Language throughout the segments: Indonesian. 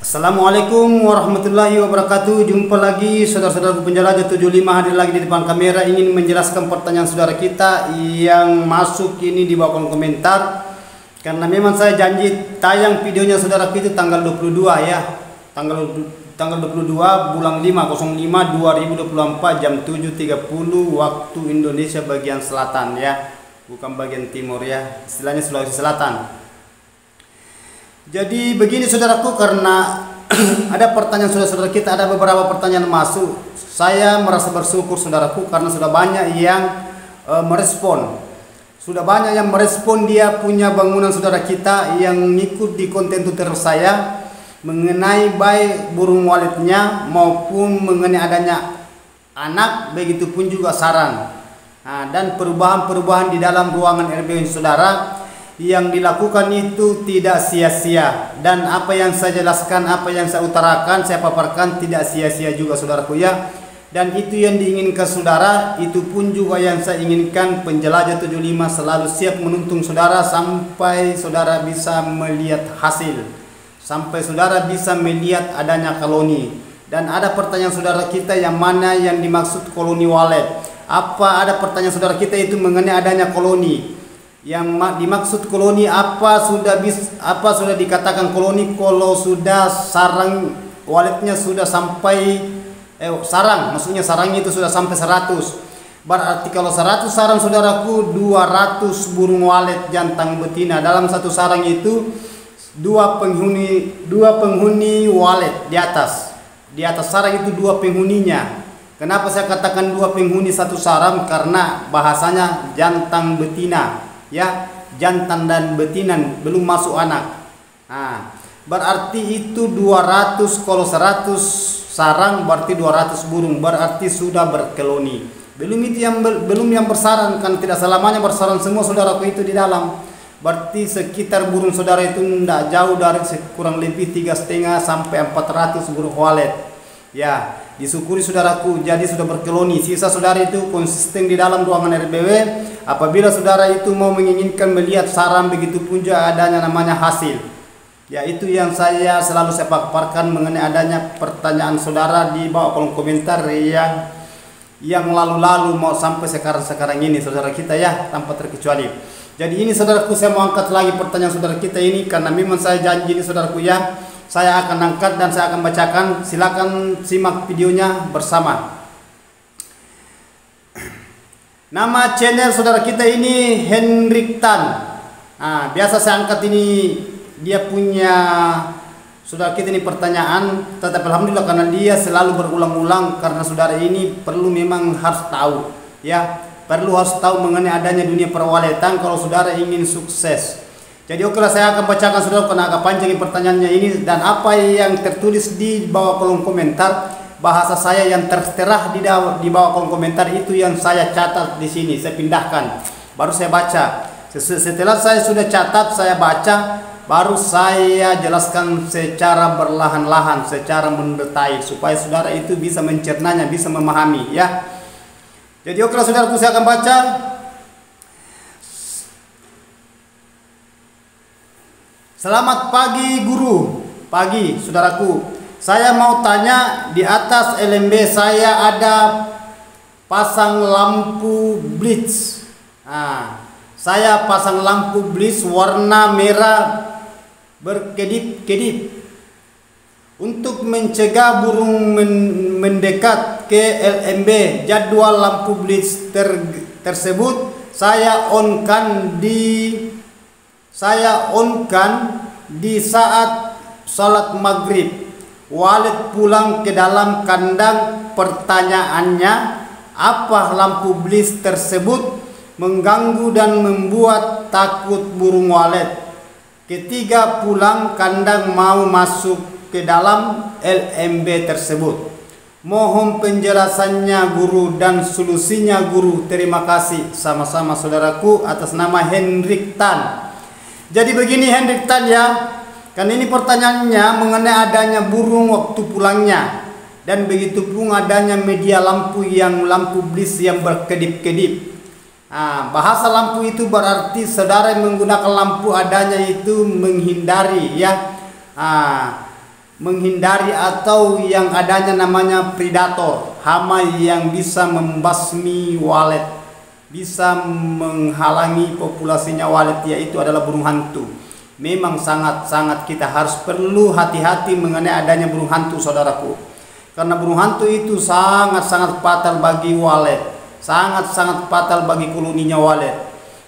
Assalamualaikum warahmatullahi wabarakatuh. Jumpa lagi saudara-saudaraku penjelajah 75 hadir lagi di depan kamera ingin menjelaskan pertanyaan saudara kita yang masuk ini di bawah kolom komentar. Karena memang saya janji tayang videonya saudaraku itu tanggal 22 ya. Tanggal 22 bulan 5/05/2024 jam 7.30 waktu Indonesia bagian selatan ya. Bukan bagian timur ya. Istilahnya Sulawesi Selatan. Jadi begini saudaraku, karena ada pertanyaan saudara-saudara kita, ada beberapa pertanyaan masuk. Saya merasa bersyukur saudaraku karena sudah banyak yang merespon. Sudah banyak yang merespon dia punya bangunan saudara kita yang ngikut di konten tutorial saya mengenai baik burung waletnya maupun mengenai adanya anak, begitupun juga sarang. Dan perubahan-perubahan di dalam ruangan RBW saudara yang dilakukan itu tidak sia-sia, dan apa yang saya jelaskan, apa yang saya utarakan, saya paparkan tidak sia-sia juga saudaraku ya. Dan itu yang diinginkan saudara, itu pun juga yang saya inginkan. Penjelajah 75 selalu siap menuntun saudara sampai saudara bisa melihat hasil, sampai saudara bisa melihat adanya koloni. Dan ada pertanyaan saudara kita yang mana yang dimaksud koloni walet. Ada pertanyaan saudara kita itu mengenai adanya koloni. Yang dimaksud koloni apa sudah dikatakan koloni kalau sudah sarang waletnya sudah sampai sarang, maksudnya sarangnya itu sudah sampai 100. Berarti kalau 100 sarang saudaraku, 200 burung walet jantan betina. Dalam satu sarang itu dua penghuni walet di atas. Di atas sarang itu dua penghuninya. Kenapa saya katakan dua penghuni satu sarang? Karena bahasanya jantan betina. Ya, jantan dan betina belum masuk anak. Berarti itu 200, kalau 100 sarang berarti 200 burung, berarti sudah berkoloni. Belum yang bersarang, kan tidak selamanya bersarang semua saudaraku itu di dalam. Berarti sekitar burung saudara itu tidak jauh dari kurang lebih 3,5 sampai 400 burung walet. Ya, disyukuri saudaraku, jadi sudah berkoloni. Sisa saudara itu konsisten di dalam ruangan RBW. Apabila saudara itu mau menginginkan melihat sarang, begitu pun juga adanya namanya hasil. Ya, itu yang saya selalu saya paparkan mengenai adanya pertanyaan saudara di bawah kolom komentar yang lalu-lalu mau sampai sekarang ini saudara kita ya, tanpa terkecuali. Jadi ini saudaraku, saya mau angkat lagi pertanyaan saudara kita ini karena memang saya janji ini saudaraku ya. Saya akan angkat dan saya akan bacakan. Silakan simak videonya bersama. Nama channel saudara kita ini Hendrik Tan. Biasa saya angkat ini, dia punya saudara kita ini pertanyaan. Tetapi alhamdulillah karena dia selalu berulang-ulang, karena saudara ini perlu memang harus tahu ya, harus tahu mengenai adanya dunia perwaletan kalau saudara ingin sukses. Jadi okelah, saya akan bacakan saudara karena agak panjang pertanyaannya ini, dan apa yang tertulis di bawah kolom komentar, bahasa saya yang tertera di bawah kolom komentar itu yang saya catat di sini, saya pindahkan, baru saya baca. Setelah saya sudah catat, saya baca, baru saya jelaskan secara berlahan-lahan, secara mendetail supaya saudara itu bisa mencernanya, bisa memahami ya. Jadi okelah saudaraku, saya akan baca. Selamat pagi guru, pagi saudaraku. Saya mau tanya, di atas LMB saya ada pasang lampu blitz. Saya pasang lampu blitz warna merah berkedip-kedip untuk mencegah burung mendekat ke LMB. Jadwal lampu blitz tersebut saya onkan di saat sholat maghrib. Walet pulang ke dalam kandang. Pertanyaannya, apa lampu blitz tersebut mengganggu dan membuat takut burung walet? Ketiga pulang kandang mau masuk ke dalam LMB tersebut. Mohon penjelasannya guru dan solusinya guru. Terima kasih. Sama-sama saudaraku, atas nama Hendrik Tan. Jadi begini Hendrik Tan ya, kan ini pertanyaannya mengenai adanya burung waktu pulangnya, dan begitu pun adanya media lampu blitz yang berkedip-kedip. Bahasa lampu itu berarti saudara yang menggunakan lampu adanya itu menghindari ya, menghindari atau yang adanya namanya predator, hama yang bisa membasmi walet, bisa menghalangi populasinya walet, yaitu adalah burung hantu. Memang sangat-sangat kita harus perlu hati-hati mengenai adanya burung hantu, saudaraku. Karena burung hantu itu sangat-sangat fatal bagi walet, sangat-sangat fatal bagi koloninya walet.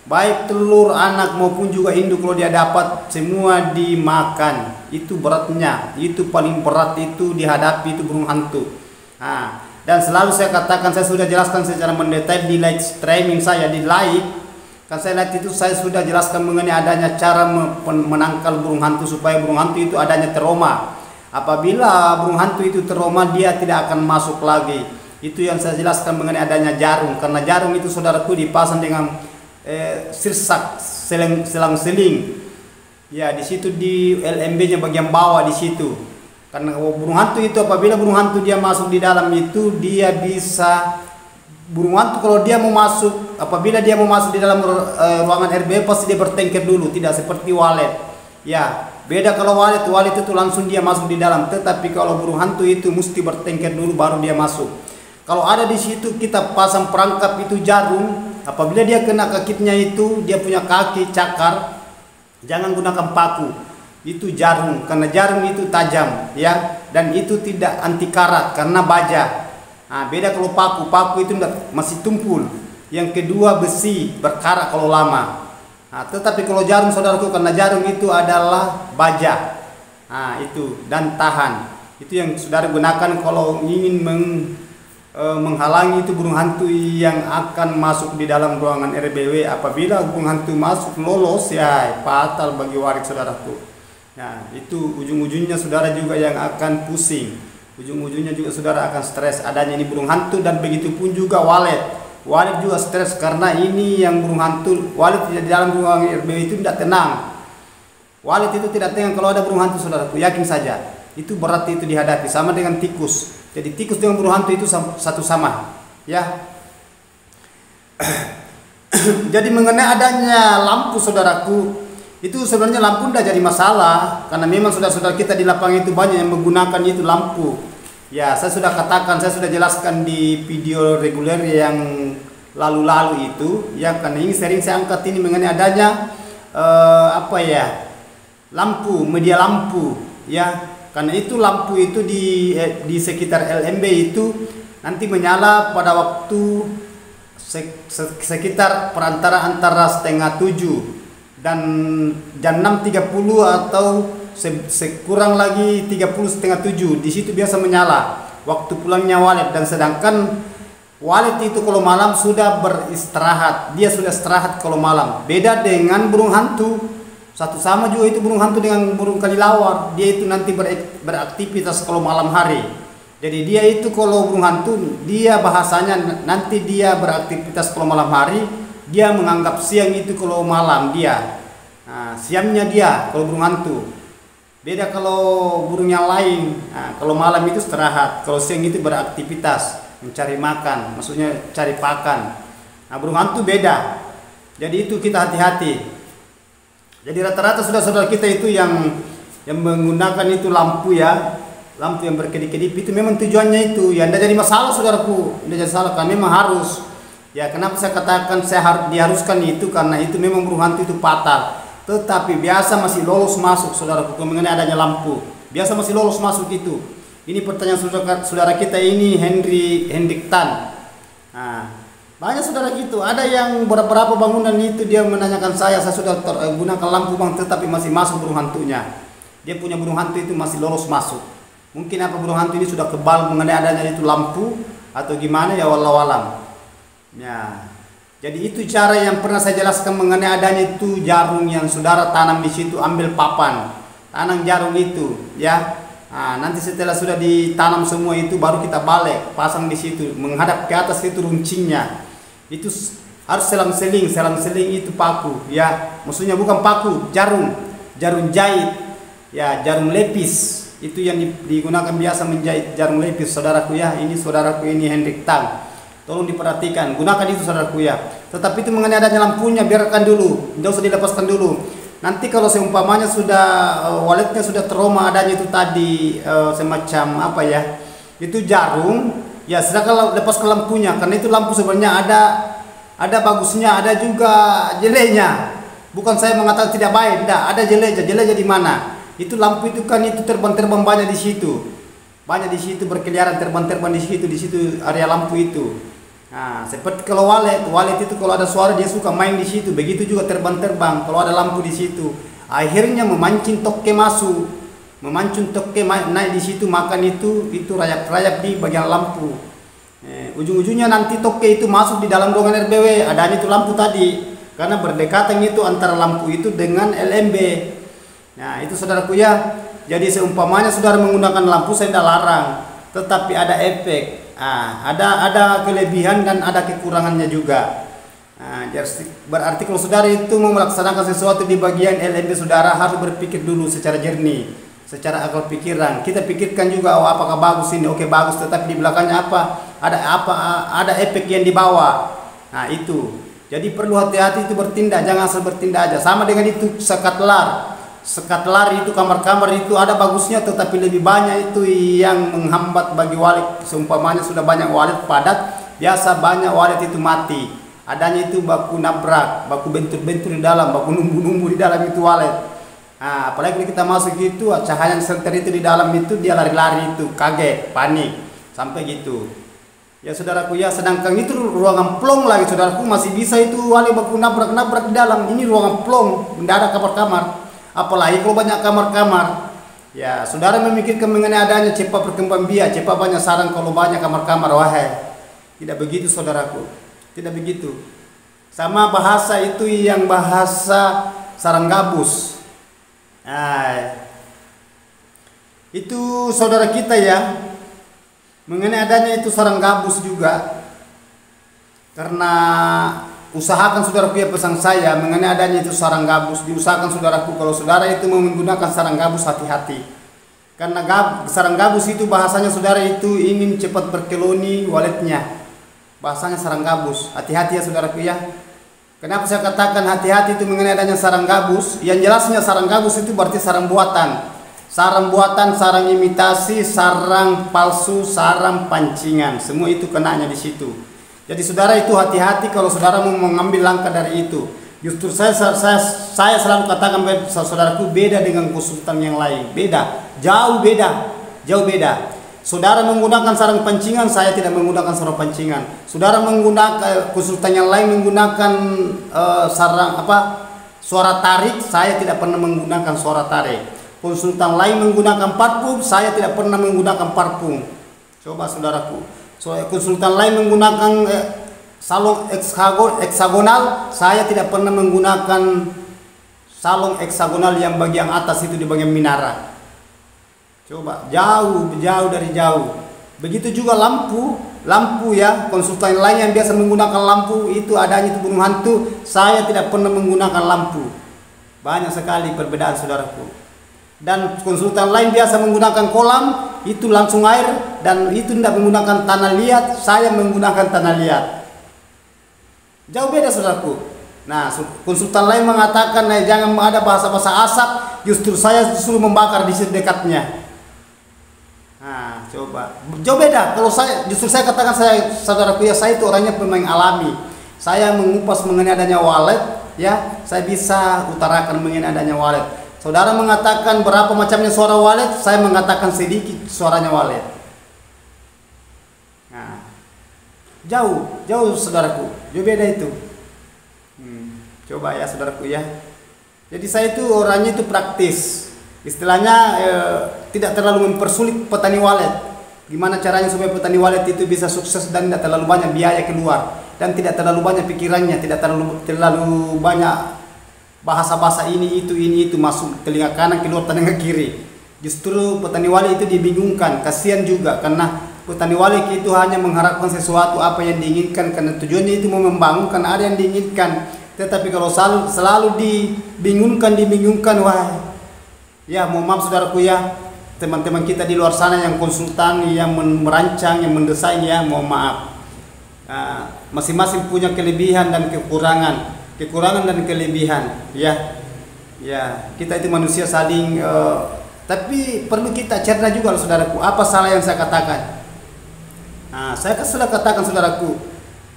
Baik telur, anak maupun juga induk, kalau dia dapat semua dimakan. Itu beratnya, itu paling berat itu dihadapi itu burung hantu. Nah, dan selalu saya katakan, saya sudah jelaskan secara mendetail di live streaming saya di live. Kan saya lihat itu saya sudah jelaskan mengenai adanya cara menangkal burung hantu supaya burung hantu itu adanya trauma. Apabila burung hantu itu trauma, dia tidak akan masuk lagi. Itu yang saya jelaskan mengenai adanya jarum. Karena jarum itu, saudaraku, dipasang dengan sirsak selang-seling. Ya, di situ di LMB-nya bagian bawah di situ. Karena burung hantu itu, apabila burung hantu dia masuk di dalam itu, dia bisa, burung hantu kalau dia mau masuk, apabila dia mau masuk di dalam ruangan RB, pasti dia bertengker dulu, tidak seperti walet. Ya, beda kalau walet itu langsung dia masuk di dalam. Tetapi kalau burung hantu itu mesti bertengker dulu baru dia masuk. Kalau ada di situ kita pasang perangkap itu jarum, apabila dia kena kakinya itu, dia punya kaki cakar, jangan gunakan paku, itu jarum, karena jarum itu tajam, ya, dan itu tidak anti karat karena baja. Nah, beda kalau paku itu masih tumpul. Yang kedua, besi berkarat kalau lama. Nah, tetapi kalau jarum, saudaraku, karena jarum itu adalah baja, nah itu, dan tahan. Itu yang saudara gunakan kalau ingin menghalangi itu burung hantu yang akan masuk di dalam ruangan RBW. Apabila burung hantu masuk lolos, ya fatal bagi warik, saudaraku. Nah, itu ujung-ujungnya saudara juga yang akan pusing, ujung-ujungnya juga saudara akan stres adanya ini burung hantu. Dan begitu pun juga walet juga stres karena ini yang burung hantu. Walet di dalam ruangan RBW itu tidak tenang, walet itu tidak tenang kalau ada burung hantu, saudaraku, yakin saja. Itu berat itu dihadapi, sama dengan tikus. Jadi tikus dengan burung hantu itu satu sama, ya. Jadi mengenai adanya lampu, saudaraku, itu sebenarnya lampu tidak jadi masalah, karena memang saudara-saudara kita di lapangan itu banyak yang menggunakan itu lampu. Ya, saya sudah katakan, saya sudah jelaskan di video reguler yang lalu-lalu itu, ya, karena ini sering saya angkat ini mengenai adanya lampu, media lampu, ya. Karena itu lampu itu di sekitar LMB itu nanti menyala pada waktu sekitar perantara antara 6:30 dan jam 6.30 atau sekurang lagi 6:30. Di situ biasa menyala waktu pulangnya walet. Dan sedangkan walet itu kalau malam sudah beristirahat, dia sudah istirahat kalau malam. Beda dengan burung hantu. Satu sama juga itu burung hantu dengan burung kelelawar. Dia itu nanti beraktivitas kalau malam hari. Jadi dia itu kalau burung hantu, dia bahasanya nanti dia beraktivitas kalau malam hari, dia menganggap siang itu kalau malam dia. Nah, siangnya dia kalau burung hantu. Beda kalau burung yang lain. Nah, kalau malam itu istirahat, kalau siang itu beraktivitas, mencari makan, maksudnya cari pakan. Nah, burung hantu beda. Jadi itu kita hati-hati. Jadi rata-rata saudara-saudara kita itu yang menggunakan itu lampu, ya, lampu yang berkedip-kedip itu memang tujuannya itu, ya, tidak jadi masalah, saudaraku, tidak jadi salah, kan memang harus. Ya, kenapa saya katakan diharuskan itu, karena itu memang burung hantu itu fatal. Tetapi biasa masih lolos masuk, saudaraku, mengenai adanya lampu, biasa masih lolos masuk itu. Ini pertanyaan saudara kita ini Hendrik Tan. Nah, banyak saudara gitu, ada yang beberapa bangunan itu dia menanyakan saya sudah gunakan lampu bang, tetapi masih masuk burung hantunya. Dia punya burung hantu itu masih lolos masuk. Mungkin apa burung hantu ini sudah kebal mengenai adanya itu lampu atau gimana, ya wallahu alam. Ya, jadi itu cara yang pernah saya jelaskan mengenai adanya itu jarum yang saudara tanam di situ, ambil papan, tanam jarum itu, ya. Nah, nanti setelah sudah ditanam semua itu baru kita balik, pasang di situ, menghadap ke atas itu runcingnya. Itu harus selang-seling itu paku, ya, maksudnya bukan paku, jarum jahit, ya, jarum lepis itu yang digunakan biasa menjahit jarum lepis, saudaraku, ya. Ini saudaraku ini Hendrik Tan, tolong diperhatikan, gunakan itu, saudaraku, ya. Tetapi itu mengenai adanya lampunya biarkan dulu, tidak usah dilepaskan dulu. Nanti kalau seumpamanya sudah waletnya sudah trauma adanya itu tadi semacam apa ya, itu jarum, ya silakan lepas ke lampunya, karena itu lampu sebenarnya ada bagusnya, ada juga jeleknya. Bukan saya mengatakan tidak baik, tidak, ada jeleknya. Jeleknya di mana? Itu lampu itu kan itu terbang-terbang banyak di situ. Banyak di situ berkeliaran terbang-terbang di situ area lampu itu. Nah, seperti kalau walet itu kalau ada suara dia suka main di situ, begitu juga terbang-terbang kalau ada lampu di situ. Akhirnya memancing toke masuk, memancing toke naik di situ, makan itu rayap-rayap di bagian lampu. Ujung-ujungnya nanti toke itu masuk di dalam ruangan RBW, adanya itu lampu tadi, karena berdekatan itu antara lampu itu dengan LMB. Nah, itu saudaraku ya. Jadi seumpamanya saudara menggunakan lampu, saya tidak larang, tetapi ada efek. Ada kelebihan dan ada kekurangannya juga. Berarti kalau saudara itu mau melaksanakan sesuatu di bagian LMB, saudara harus berpikir dulu secara jernih, secara akal pikiran. Kita pikirkan juga, oh apakah bagus ini? Oke bagus, tetapi di belakangnya apa? Ada efek yang dibawa. Nah itu. Jadi perlu hati-hati itu bertindak, jangan asal bertindak aja. Sama dengan itu sekat lar. Sekat lar itu kamar-kamar itu ada bagusnya, tetapi lebih banyak itu yang menghambat bagi walet. Seumpamanya sudah banyak walet padat, biasa banyak walet itu mati. Adanya itu baku nabrak, baku bentur-bentur di dalam, baku numbu-numbu di dalam itu walet. Nah, apalagi kita masuk gitu, cahaya senter itu di dalam itu dia lari-lari itu, kaget, panik, sampai gitu. Ya saudaraku ya, sedangkan itu ruangan plong lagi saudaraku, masih bisa itu walet baku nabrak-nabrak di dalam. Ini ruangan plong, tidak ada kamar-kamar. Apalagi kalau banyak kamar-kamar, ya saudara memikirkan mengenai adanya cepat berkembang biak, cepat banyak sarang kalau banyak kamar-kamar. Wahai, tidak begitu saudaraku, tidak begitu. Sama bahasa itu yang bahasa sarang gabus. Itu saudara kita ya, mengenai adanya itu sarang gabus juga, karena usahakan saudaraku ya, pesan saya mengenai adanya itu sarang gabus, diusahakan saudaraku kalau saudara itu mau menggunakan sarang gabus hati-hati, karena sarang gabus itu bahasanya saudara itu ingin cepat berkeloni waletnya, bahasanya sarang gabus. Hati-hati ya saudaraku ya. Kenapa saya katakan hati-hati itu mengenai adanya sarang gabus? Yang jelasnya sarang gabus itu berarti sarang buatan, sarang imitasi, sarang palsu, sarang pancingan, semua itu kenanya di situ. Jadi saudara itu hati-hati kalau saudara mau mengambil langkah dari itu. Justru saya selalu katakan saudaraku, beda dengan konsultan yang lain, beda, jauh beda. Saudara menggunakan sarang pancingan, saya tidak menggunakan sarang pancingan. Saudara menggunakan konsultan yang lain menggunakan suara tarik, saya tidak pernah menggunakan suara tarik. Konsultan lain menggunakan parfum, saya tidak pernah menggunakan parfum. Coba saudaraku. Konsultan lain menggunakan salon heksagonal, saya tidak pernah menggunakan salon heksagonal yang bagian atas itu di bagian minara. Coba jauh dari jauh. Begitu juga lampu ya, konsultan lain yang biasa menggunakan lampu itu adanya itu bunuh hantu, saya tidak pernah menggunakan lampu. Banyak sekali perbedaan saudaraku. Dan konsultan lain biasa menggunakan kolam, itu langsung air, dan itu tidak menggunakan tanah liat, saya menggunakan tanah liat. Jauh beda saudaraku. Nah, konsultan lain mengatakan jangan ada bahasa-bahasa asap, justru saya disuruh membakar di situ dekatnya. Nah, coba jauh beda. Kalau justru saya katakan saudaraku ya, saya itu orangnya pemain alami. Saya mengupas mengenai adanya walet ya, saya bisa utarakan mengenai adanya walet. Saudara mengatakan berapa macamnya suara walet, saya mengatakan sedikit suaranya walet. Nah, jauh saudaraku, jauh beda itu. Coba ya saudaraku ya. Jadi saya itu orangnya itu praktis. Istilahnya tidak terlalu mempersulit petani walet. Gimana caranya supaya petani walet itu bisa sukses dan tidak terlalu banyak biaya keluar, dan tidak terlalu banyak pikirannya, tidak terlalu banyak bahasa-bahasa ini itu masuk telinga kanan keluar telinga kiri. Justru petani walet itu dibingungkan, kasihan juga, karena petani walet itu hanya mengharapkan sesuatu apa yang diinginkan, karena tujuannya itu mau membangun karena ada yang diinginkan. Tetapi kalau selalu dibingungkan, wah ya, mohon maaf saudaraku ya, teman-teman kita di luar sana yang konsultan, yang merancang, yang mendesain ya, mohon maaf. Masing-masing punya kelebihan dan kekurangan dan kelebihan ya. Ya, kita itu manusia saling tapi perlu kita cerna juga loh saudaraku, apa salah yang saya katakan. Nah, saya sudah katakan saudaraku,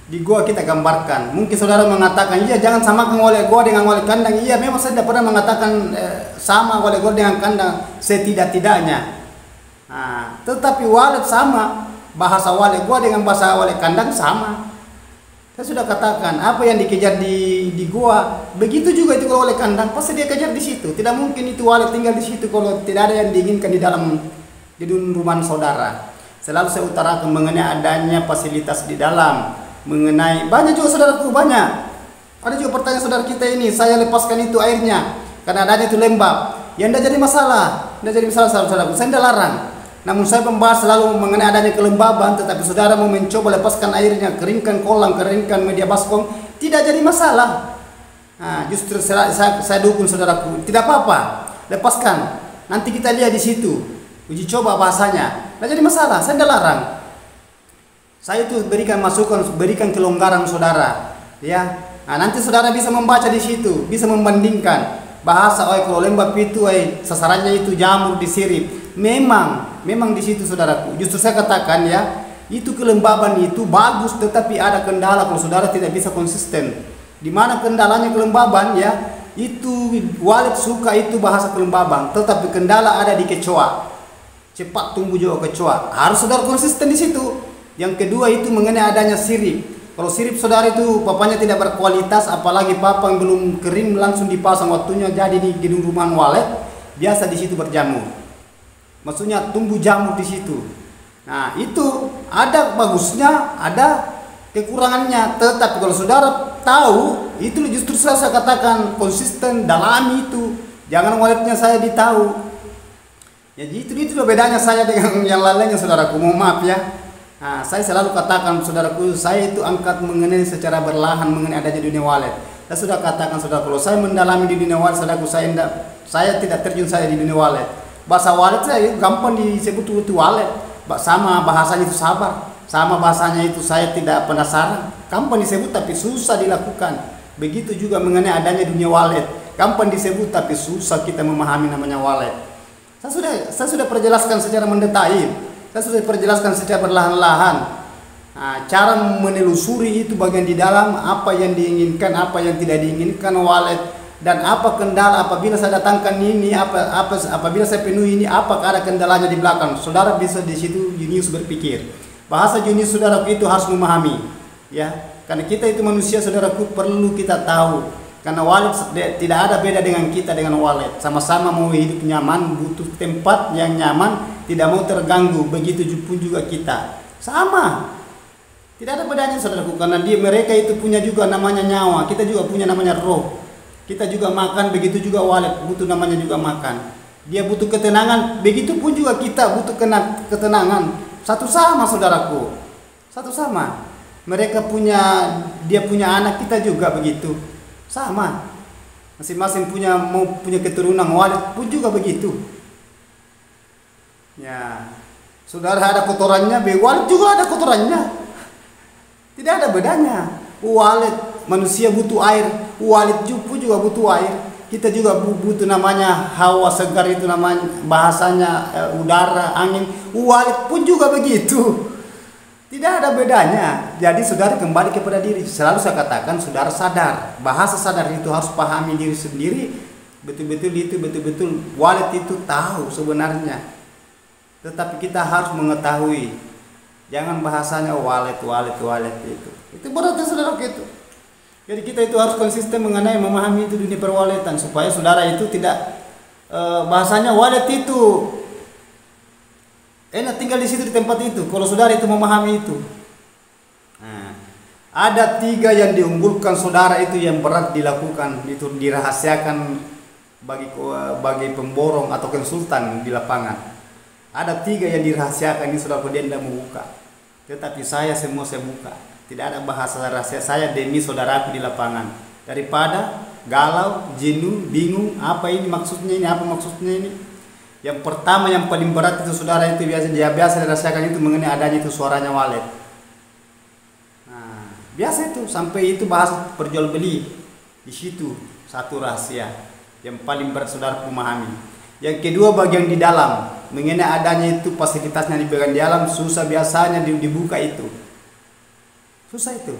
di gua kita gambarkan. Mungkin saudara mengatakan, iya jangan samakan oleh gua dengan oleh kandang. Iya, memang saya tidak pernah mengatakan sama oleh gua dengan kandang, setidak-tidaknya. Nah, tetapi walet sama, bahasa walet gua dengan bahasa walet kandang sama. Saya sudah katakan, apa yang dikejar di gua, begitu juga itu kalau oleh kandang, pasti dia kejar di situ. Tidak mungkin itu walet tinggal di situ kalau tidak ada yang diinginkan di dalam gedung rumah saudara. Selalu saya utarakan mengenai adanya fasilitas di dalam, mengenai banyak juga saudaraku, banyak. Ada juga pertanyaan saudara kita ini, saya lepaskan itu airnya karena adanya itu lembab. Ya tidak jadi masalah, tidak jadi masalah saudaraku. Saya tidak larang. Namun saya membahas selalu mengenai adanya kelembaban, tetapi saudara mau mencoba lepaskan airnya, keringkan kolam, keringkan media baskom, tidak jadi masalah. Nah, justru saya dukung saudaraku, tidak apa-apa, lepaskan. Nanti kita lihat di situ, uji coba bahasanya, tidak jadi masalah, saya tidak larang. Saya itu berikan masukan, berikan kelonggaran saudara, ya. Nah, nanti saudara bisa membaca di situ, bisa membandingkan bahasa, kalau lembab itu, sasarannya itu jamur disirip. Memang di situ saudaraku. Justru saya katakan ya, itu kelembaban itu bagus, tetapi ada kendala kalau saudara tidak bisa konsisten. Di mana kendalanya kelembaban ya, itu walet suka itu bahasa kelembaban, tetapi kendala ada di kecoa. Cepat tumbuh juga kecoa. Harus saudara konsisten di situ. Yang kedua itu mengenai adanya sirip. Kalau sirip saudara itu papanya tidak berkualitas, apalagi papa yang belum kering langsung dipasang waktunya jadi di gedung rumah walet, biasa di situ berjamur. Maksudnya tumbuh jamur di situ. Nah, itu ada bagusnya, ada kekurangannya. Tetapi kalau saudara tahu, itu justru saya katakan konsisten, dalami itu. Jangan waletnya saya ditahu. Ya, itu bedanya saya dengan yang lainnya saudaraku. Mohon maaf ya. Nah, saya selalu katakan saudaraku, saya itu angkat mengenai secara berlahan mengenai adanya dunia walet. Saya sudah katakan saudara, kalau saya mendalami di dunia walet, saudaraku, saya tidak terjun saya di dunia walet. Bahasa walet saya gampang disebut itu walet, sama bahasanya itu sabar, sama bahasanya itu saya tidak penasaran, gampang disebut tapi susah dilakukan. Begitu juga mengenai adanya dunia walet, gampang disebut tapi susah kita memahami namanya walet. Saya sudah perjelaskan secara mendetail, saya sudah perjelaskan secara perlahan-lahan. Nah, cara menelusuri itu bagian di dalam, apa yang diinginkan, apa yang tidak diinginkan walet. Dan apa kendala apabila saya datangkan ini, apabila saya penuhi ini, apakah ada kendalanya di belakang. Saudara bisa di situ jenius berpikir. Bahasa jenius saudaraku itu harus memahami, ya. Karena kita itu manusia saudaraku, perlu kita tahu. Karena walet tidak ada beda dengan kita dengan walet. Sama-sama mau hidup nyaman, butuh tempat yang nyaman, tidak mau terganggu. Begitu pun juga kita. Sama. Tidak ada bedanya saudaraku, karena mereka itu punya juga namanya nyawa, kita juga punya namanya roh. Kita juga makan, begitu juga walet butuh namanya juga makan. Dia butuh ketenangan, begitu pun juga kita butuh ketenangan. Satu sama saudaraku, satu sama. Mereka dia punya anak, kita juga begitu, sama. Masing-masing mau punya keturunan, walet pun juga begitu. Ya, saudara ada kotorannya, walet juga ada kotorannya. Tidak ada bedanya. Walet manusia butuh air, walet juga butuh air. Kita juga butuh namanya hawa segar, itu namanya bahasanya udara, angin. Walet pun juga begitu. Tidak ada bedanya. Jadi saudara kembali kepada diri. Selalu saya katakan saudara sadar. Bahasa sadar itu harus pahami diri sendiri. Betul-betul walet itu tahu sebenarnya. Tetapi kita harus mengetahui. Jangan bahasanya walet itu. Itu berarti saudara gitu. Jadi kita itu harus konsisten mengenai memahami itu dunia perwaletan, supaya saudara itu tidak bahasanya walet itu enak tinggal di situ di tempat itu. Kalau saudara itu memahami itu, nah, ada 3 yang diunggulkan saudara itu yang berat dilakukan, itu dirahasiakan bagi pemborong atau konsultan di lapangan. Ada 3 yang dirahasiakan, ini saudara dia tidak membuka, tetapi saya semua saya buka. Tidak ada bahasa rahasia saya demi saudaraku di lapangan. Daripada galau, jenuh, bingung, apa ini maksudnya ini, apa maksudnya ini. Yang pertama yang paling berat itu saudara itu biasa dirasakan itu mengenai adanya itu suaranya walet. Nah, biasa itu sampai itu bahas perjual beli di situ satu rahasia. yang paling berat saudara memahami. Yang kedua bagian di dalam, mengenai adanya itu fasilitasnya di bagian dalam susah biasanya dibuka itu. Susah itu.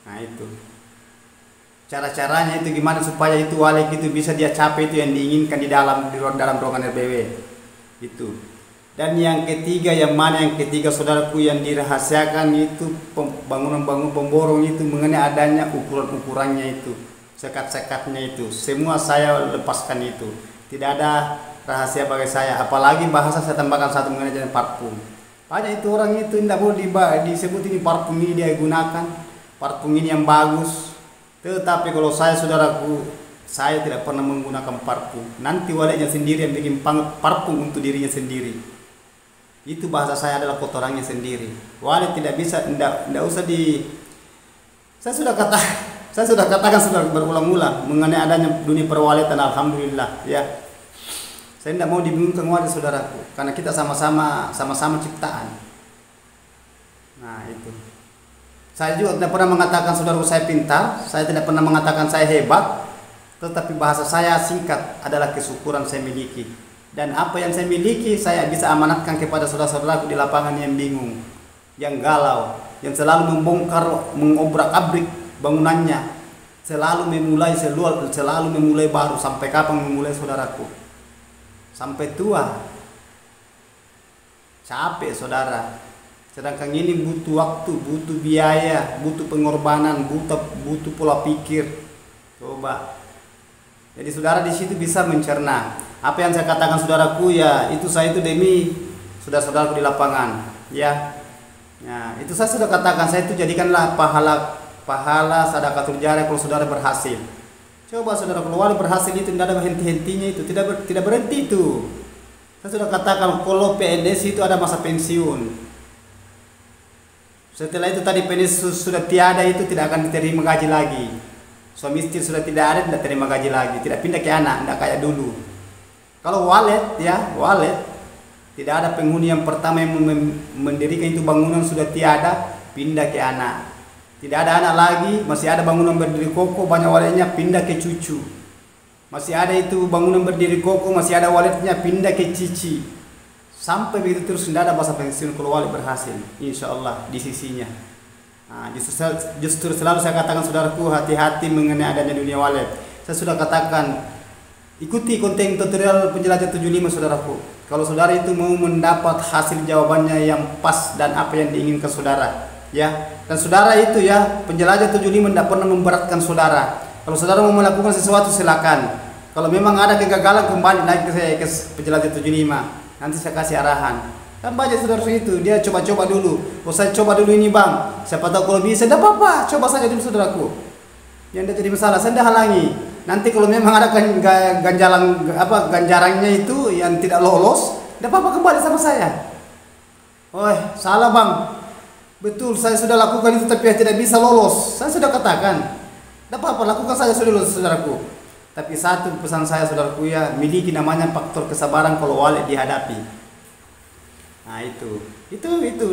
Nah itu. Cara-caranya itu gimana supaya itu walik itu bisa dia capai itu yang diinginkan di dalam ruangan RBW. Itu. Dan yang ketiga, yang ketiga saudaraku yang dirahasiakan itu bangunan-bangunan pemborong itu mengenai adanya ukuran-ukurannya itu, sekat-sekatnya itu. Semua saya lepaskan itu. Tidak ada rahasia bagi saya. Apalagi bahasa saya tambahkan satu mengenai jenis parfum. Banyak itu orang itu tidak boleh disebut ini parfum ini dia gunakan. Parfum ini yang bagus. Tetapi kalau saya saudaraku, saya tidak pernah menggunakan parfum. Nanti waliknya sendiri yang bikin parfum untuk dirinya sendiri. Itu bahasa saya adalah kotorannya sendiri. Walik tidak bisa, tidak usah di. Saya sudah katakan sudah berulang-ulang mengenai adanya dunia perwalitan. Alhamdulillah, ya. Saya tidak mau dibingungkan walik saudaraku, karena kita sama-sama ciptaan. Nah itu. Saya juga tidak pernah mengatakan saudaraku saya pintar, saya tidak pernah mengatakan saya hebat, tetapi bahasa saya singkat adalah kesyukuran saya miliki. Dan apa yang saya miliki saya bisa amanatkan kepada saudara-saudaraku di lapangan yang bingung, yang galau, yang selalu membongkar, mengobrak-abrik bangunannya, selalu memulai baru. Sampai kapan memulai saudaraku? Sampai tua. Capek saudara. Sedangkan ini butuh waktu, butuh biaya, butuh pengorbanan, butuh pola pikir. Coba. Jadi saudara di situ bisa mencerna. Apa yang saya katakan saudaraku ya, itu saya itu demi saudara-saudaraku di lapangan, ya. Nah, itu saya sudah katakan, saya itu jadikanlah pahala sedekah jariah kalau saudara berhasil. Coba saudara kalau wali berhasil itu tidak ada henti-hentinya itu, tidak berhenti itu. Saya sudah katakan kalau PNS itu ada masa pensiun. Setelah itu tadi PNS sudah tiada itu tidak akan diterima gaji lagi. Suami istri sudah tidak ada, tidak terima gaji lagi, tidak pindah ke anak, tidak kayak dulu. Kalau walet tidak ada penghuni yang pertama yang mendirikan itu bangunan sudah tiada, pindah ke anak. Tidak ada anak lagi, masih ada bangunan berdiri kokoh, banyak waletnya pindah ke cucu. Masih ada itu bangunan berdiri kokoh, masih ada waletnya pindah ke cici. Sampai begitu terus tidak ada masa pensiun kalau wali berhasil, insya Allah di sisinya. Nah, justru selalu saya katakan saudaraku, hati-hati mengenai adanya dunia walet. Saya sudah katakan, ikuti konten tutorial penjelajah 75 saudaraku. Kalau saudara itu mau mendapat hasil jawabannya yang pas dan apa yang diinginkan saudara, ya. Dan saudara itu ya, penjelajah 75 tidak pernah memberatkan saudara. Kalau saudara mau melakukan sesuatu silakan. Kalau memang ada kegagalan kembali naik ke penjelajah 75. Nanti saya kasih arahan. Kan banyak saudara itu, dia coba-coba dulu. Oh saya coba dulu ini bang, siapa tahu kalau bisa, tidak apa-apa, coba saja dulu saudaraku. Yang tidak jadi masalah, saya tidak halangi. Nanti kalau memang ada ganjarannya itu yang tidak lolos, tidak apa-apa kembali sama saya. Oh salah bang, betul saya sudah lakukan itu tapi tidak bisa lolos. Saya sudah katakan, tidak apa-apa lakukan saja sudah lolos saudaraku. Tapi satu pesan saya saudaraku ya, miliki namanya faktor kesabaran kalau wali dihadapi. Nah itu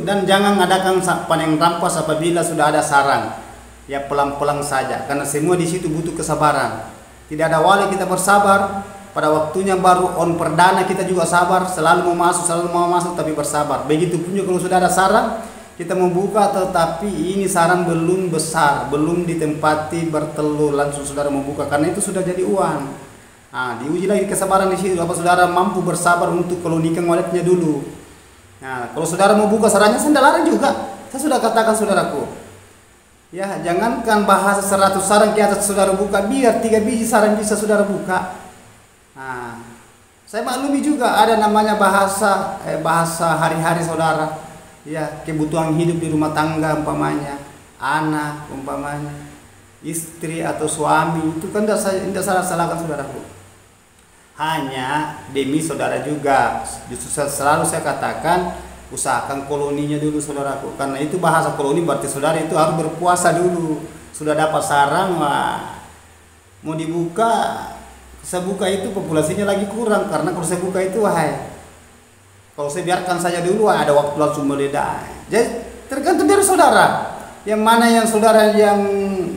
dan jangan adakan panen rampas apabila sudah ada sarang. Ya pelan-pelan saja, karena semua di situ butuh kesabaran. Tidak ada wali kita bersabar, pada waktunya baru on perdana kita juga sabar, selalu mau masuk tapi bersabar. Begitu punya kalau sudah ada sarang, kita membuka tetapi ini sarang belum besar, belum ditempati bertelur, langsung saudara membuka karena itu sudah jadi uang. Nah, diuji lagi kesabaran di situ, apa saudara mampu bersabar untuk kolonikan waletnya dulu. Nah, kalau saudara mau buka sarangnya saya tidak larang juga. Saya sudah katakan saudaraku. Ya, jangankan bahasa 100 sarang ke atas saudara buka, biar 3 biji sarang bisa saudara buka. Nah, saya maklumi juga ada namanya bahasa hari-hari saudara. Ya, kebutuhan hidup di rumah tangga umpamanya, anak umpamanya, istri atau suami itu kan tidak salah-salahkan saudaraku. Hanya demi saudara juga. Justru selalu saya katakan usahakan koloninya dulu saudaraku. Karena itu bahasa koloni berarti saudara itu harus berpuasa dulu. Sudah dapat sarang, wah, mau dibuka, saya buka itu populasinya lagi kurang karena kalau saya buka itu kalau saya biarkan saja dulu ada waktu langsung meledak. Jadi tergantung dari saudara. Yang mana yang saudara yang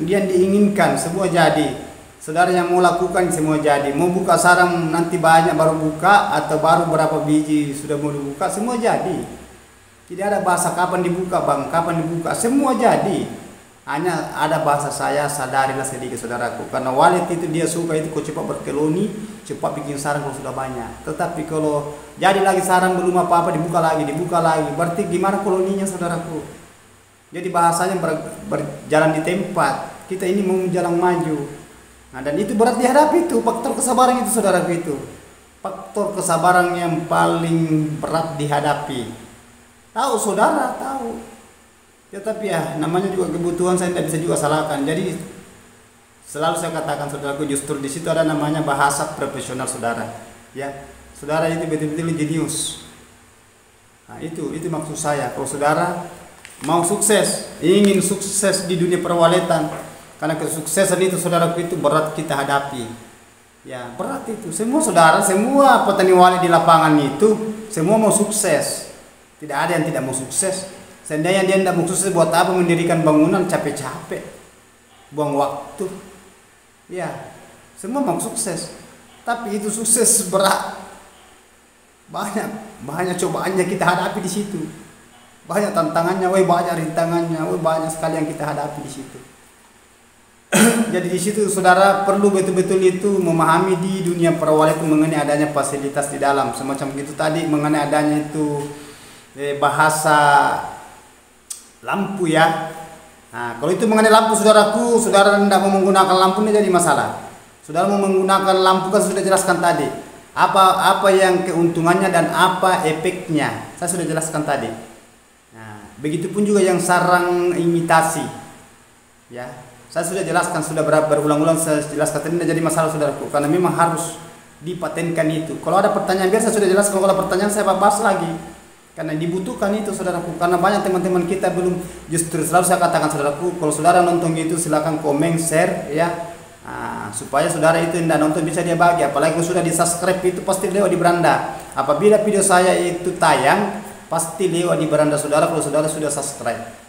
yang diinginkan semua jadi. Saudara yang mau lakukan semua jadi. Mau buka sarang nanti banyak baru buka, atau baru berapa biji sudah mau dibuka, semua jadi. Tidak ada bahasa kapan dibuka bang, kapan dibuka, semua jadi. Hanya ada bahasa saya, sadarilah sedikit saudaraku. Karena walet itu dia suka itu kok cepat berkeloni, cepat bikin sarang kalau sudah banyak. Tetapi kalau jadi lagi sarang belum apa-apa dibuka lagi. Berarti gimana koloninya saudaraku? Jadi bahasanya berjalan di tempat. Kita ini mau jalan maju. Nah, dan itu berat dihadapi itu, faktor kesabaran itu saudaraku itu. Faktor kesabaran yang paling berat dihadapi. Tahu saudara, tahu. Ya tapi ya namanya juga kebutuhan, saya tidak bisa juga salahkan. Jadi selalu saya katakan saudaraku, justru di situ ada namanya bahasa profesional saudara. Ya, saudara itu betul-betul jenius. Nah, itu maksud saya. Kalau saudara mau sukses, ingin sukses di dunia perwaletan, karena kesuksesan itu saudaraku itu berat kita hadapi. Ya, berat itu. Semua saudara, semua petani walet di lapangan itu semua mau sukses. Tidak ada yang tidak mau sukses. Seandainya dia tidak mau sukses, buat apa mendirikan bangunan capek-capek, buang waktu. Ya, semua mau sukses. Tapi itu sukses berat. Banyak cobaannya kita hadapi di situ. Banyak tantangannya, banyak rintangannya, banyak sekali yang kita hadapi di situ. Jadi di situ saudara perlu betul-betul itu memahami di dunia perwaletan mengenai adanya fasilitas di dalam semacam gitu tadi, mengenai adanya itu bahasa lampu ya. Nah, kalau itu mengenai lampu saudaraku, saudara tidak mau menggunakan lampu ini jadi masalah. Saudara mau menggunakan lampu kan sudah jelaskan tadi. Apa yang keuntungannya dan apa efeknya. Saya sudah jelaskan tadi. Nah, begitupun juga yang sarang imitasi. Ya. Saya sudah jelaskan, sudah berulang-ulang saya jelaskan, tidak jadi masalah saudaraku, karena memang harus dipatenkan itu. Kalau ada pertanyaan biasa sudah jelaskan, kalau ada pertanyaan saya bahas lagi, karena dibutuhkan itu saudaraku. Karena banyak teman-teman kita belum, justru selalu saya katakan saudaraku, kalau saudara nonton itu silakan komen, share ya, supaya saudara itu tidak nonton bisa dia bagi. Apalagi kalau sudah di subscribe itu pasti lewat di beranda. Apabila video saya itu tayang pasti lewat di beranda saudara kalau saudara sudah subscribe.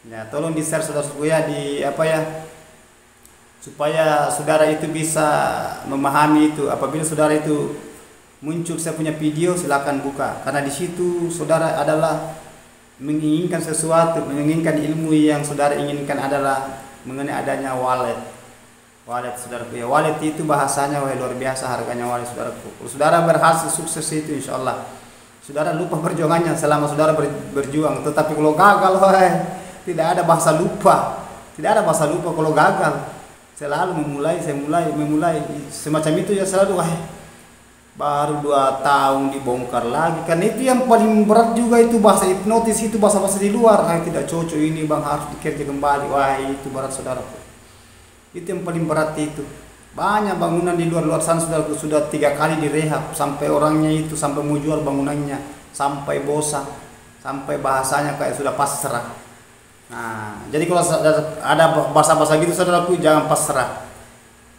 Ya, tolong di share saudara-saudara ya, di apa ya, supaya saudara itu bisa memahami itu. Apabila saudara itu muncul saya punya video, silakan buka, karena di situ saudara adalah menginginkan sesuatu, menginginkan ilmu yang saudara inginkan adalah mengenai adanya walet saudaraku ya. Walet itu bahasanya luar biasa harganya walet saudaraku. Kalau saudara berhasil sukses itu insyaallah saudara lupa perjuangannya selama saudara berjuang. Tetapi kalau gagal tidak ada bahasa lupa. Tidak ada bahasa lupa kalau gagal. Selalu memulai semacam itu ya, selalu baru 2 tahun dibongkar lagi. Kan itu yang paling berat juga, itu bahasa hipnotis, itu bahasa-bahasa di luar. Tidak cocok ini bang, harus dikerja kembali. Itu berat saudaraku. Itu yang paling berat itu. Banyak bangunan di luar sana sudah 3 kali direhab, sampai orangnya itu sampai mau jual bangunannya, sampai bosan, sampai bahasanya kayak sudah pasrah. Nah, jadi kalau ada bahasa-bahasa gitu saudaraku jangan pasrah.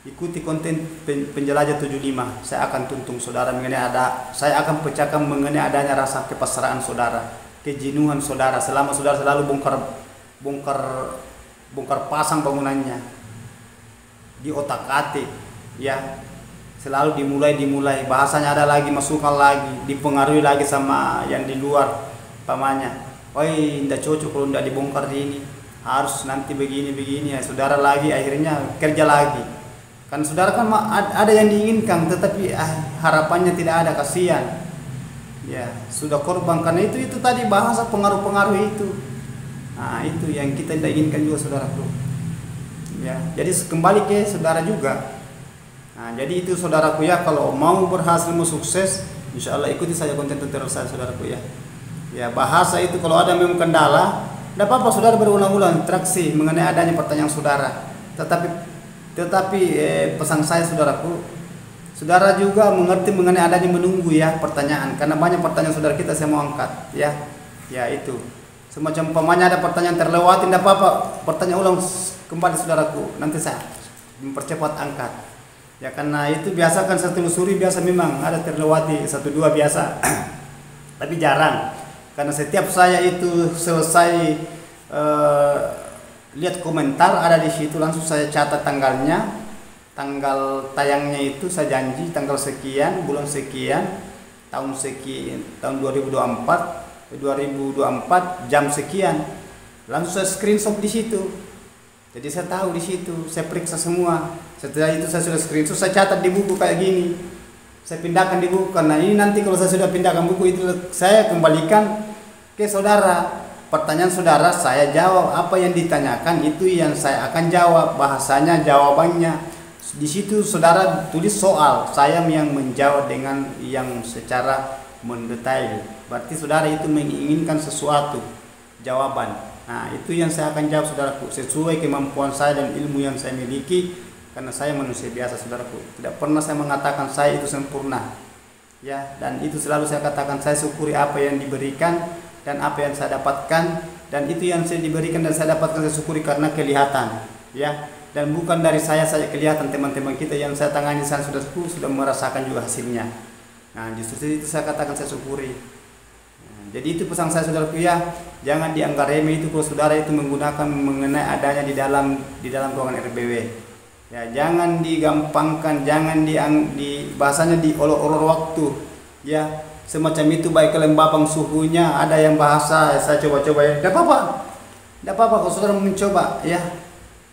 Ikuti konten penjelajah 75. Saya akan tuntun saudara saya akan pecahkan mengenai adanya rasa kepasrahan saudara, kejenuhan saudara selama saudara selalu bongkar pasang bangunannya di otak-atik ya. Selalu dimulai bahasanya ada lagi, masukkan lagi, dipengaruhi lagi sama yang di luar pamannya. Tidak cocok kalau tidak dibongkar di ini, harus nanti begini ya. Saudara lagi akhirnya kerja lagi. Kan saudara kan ada yang diinginkan, tetapi harapannya tidak ada, kasihan. Ya, sudah korban karena itu tadi bahasa pengaruh-pengaruh itu. Nah, itu yang kita tidak inginkan juga saudaraku. Ya, jadi kembali ke saudara juga. Nah, jadi itu saudaraku ya, kalau mau berhasil, mau sukses, insyaallah ikuti saja konten tutorial saya saudaraku ya. Ya, bahasa itu kalau ada memang kendala, tidak apa-apa saudara berulang-ulang interaksi mengenai adanya pertanyaan saudara. Tetapi pesan saya saudaraku, saudara juga mengerti mengenai adanya menunggu ya pertanyaan, karena banyak pertanyaan saudara kita saya mau angkat ya. Ya itu. Semacam pamannya ada pertanyaan terlewati, tidak apa-apa, pertanyaan ulang kembali saudaraku, nanti saya mempercepat angkat. Ya, karena itu biasa kan saya telusuri, biasa memang ada terlewati 1-2 biasa. Tapi jarang. Karena setiap saya itu selesai lihat komentar ada di situ, langsung saya catat tanggalnya, tanggal tayangnya itu saya janji tanggal sekian, bulan sekian, tahun sekian, tahun 2024 jam sekian. Langsung saya screenshot di situ. Jadi saya tahu di situ, saya periksa semua. Setelah itu saya sudah screenshot, saya catat di buku kayak gini. Saya pindahkan di buku, karena ini nanti kalau saya sudah pindahkan buku itu saya kembalikan ke saudara. Pertanyaan saudara saya jawab, apa yang ditanyakan itu yang saya akan jawab, bahasanya, jawabannya. Di situ saudara tulis soal, saya yang menjawab dengan yang secara mendetail. Berarti saudara itu menginginkan sesuatu, jawaban. Nah, itu yang saya akan jawab saudaraku, sesuai kemampuan saya dan ilmu yang saya miliki, karena saya manusia biasa saudaraku. Tidak pernah saya mengatakan saya itu sempurna. Ya, dan itu selalu saya katakan, saya syukuri apa yang diberikan dan apa yang saya dapatkan, dan itu yang saya diberikan dan saya dapatkan saya syukuri karena kelihatan, ya. Dan bukan dari saya kelihatan, teman-teman kita yang saya tangani saya sudah merasakan juga hasilnya. Nah, justru itu saya katakan saya syukuri. Jadi itu pesan saya saudaraku ya, jangan dianggap remeh itu kalau saudara itu menggunakan mengenai adanya di dalam ruangan RBW. Ya, jangan digampangkan, jangan bahasanya diolor-olor waktu. Ya, semacam itu baik kelembapan suhunya, ada yang bahasa saya coba-coba ya. Tidak apa-apa kalau saudara mencoba ya.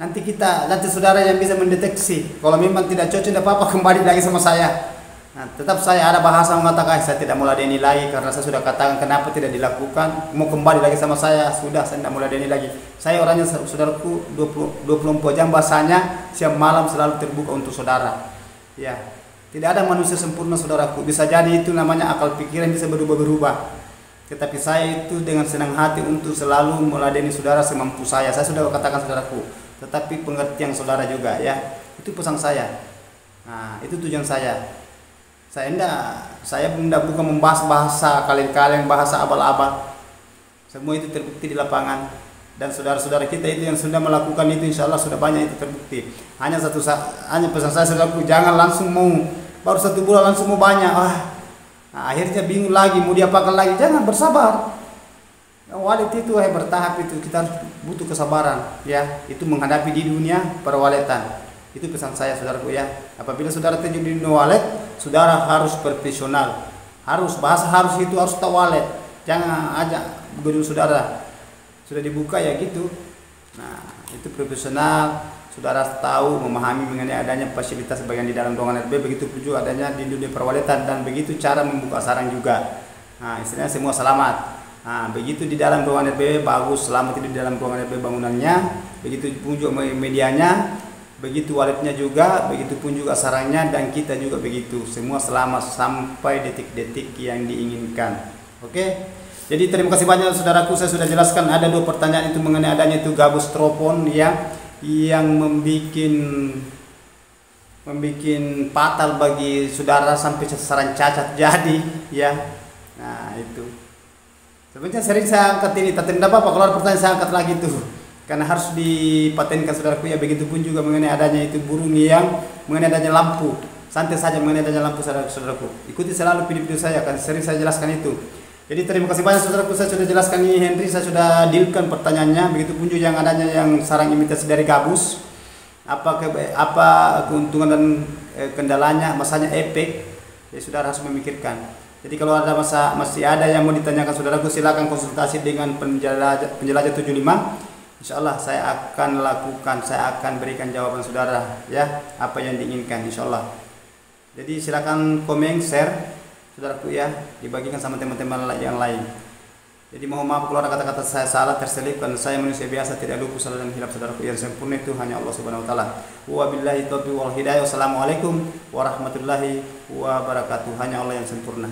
Nanti saudara yang bisa mendeteksi. Kalau memang tidak cocok tidak apa-apa, kembali lagi sama saya. Nah, tetap saya ada bahasa mengatakan saya tidak mau ladeni lagi karena saya sudah katakan kenapa tidak dilakukan, mau kembali lagi sama saya, sudah saya tidak mau ladeni lagi. Saya orangnya saudaraku 24 jam bahasanya siap malam selalu terbuka untuk saudara. Ya, tidak ada manusia sempurna saudaraku, bisa jadi itu namanya akal pikiran bisa berubah-berubah. Tetapi saya itu dengan senang hati untuk selalu meladeni saudara semampu saya sudah katakan saudaraku. Tetapi pengertian saudara juga ya, itu pesan saya. Nah, itu tujuan saya. Saya bukan membahas bahasa kaleng-kaleng, bahasa abal-abal. Semua itu terbukti di lapangan, dan saudara-saudara kita itu yang sudah melakukan itu insya Allah sudah banyak itu terbukti. Hanya pesan saya saudaraku, jangan langsung baru 1 bulan langsung mau banyak. Nah, akhirnya bingung lagi mau diapakan lagi. Jangan, bersabar. Walid itu bertahap itu, kita harus butuh kesabaran ya, itu menghadapi di dunia perwaletan. Itu pesan saya saudaraku ya. Apabila saudara terjun di dunia walet, saudara harus profesional, harus tahu walet. Jangan aja gedung saudara sudah dibuka ya gitu. Nah, itu profesional, saudara tahu memahami mengenai adanya fasilitas bagian di dalam ruangan RB, begitu pun juga adanya di dunia perwaletan, dan begitu cara membuka sarang juga. Nah, istilahnya semua selamat. Nah, begitu di dalam ruangan RB bagus, selamat di dalam ruangan RB bangunannya, begitu pun juga medianya, begitu waletnya juga, begitu pun juga sarangnya, dan kita juga begitu. Semua selamat sampai detik-detik yang diinginkan. Oke. Jadi terima kasih banyak saudaraku, saya sudah jelaskan ada 2 pertanyaan itu mengenai adanya itu gabus tropon ya, yang membuat fatal bagi saudara sampai sasaran cacat jadi ya. Nah, itu. Sebenarnya sering saya angkat ini, tapi tidak apa-apa kalau ada pertanyaan saya angkat lagi tuh. Karena harus dipatenkan saudaraku ya, begitu pun juga mengenai adanya itu burung yang mengenai adanya lampu. Santai saja mengenai adanya lampu saudaraku. Ikuti selalu video-video saya, akan sering saya jelaskan itu. Jadi terima kasih banyak saudaraku, saya sudah jelaskan ini Henry, saya sudah dealkan pertanyaannya. Begitu pun juga yang adanya yang sarang imitasi dari gabus. Apa keuntungan dan kendalanya, masanya efek, ya saudara harus memikirkan. Jadi kalau ada masih ada yang mau ditanyakan saudaraku, silakan konsultasi dengan penjelajah 75. Insya Allah saya akan lakukan, saya akan berikan jawaban saudara ya, apa yang diinginkan insya Allah. Jadi silakan komen, share saudaraku ya, dibagikan sama teman-teman yang lain. Jadi mohon maaf kalau ada kata-kata saya salah, terselip, karena saya manusia biasa, tidak luput salah dan hilaf saudaraku. Yang sempurna itu hanya Allah Subhanahu wa taala. Wabillahi taufiq wal hidayah. Wassalamualaikum warahmatullahi wabarakatuh. Hanya Allah yang sempurna.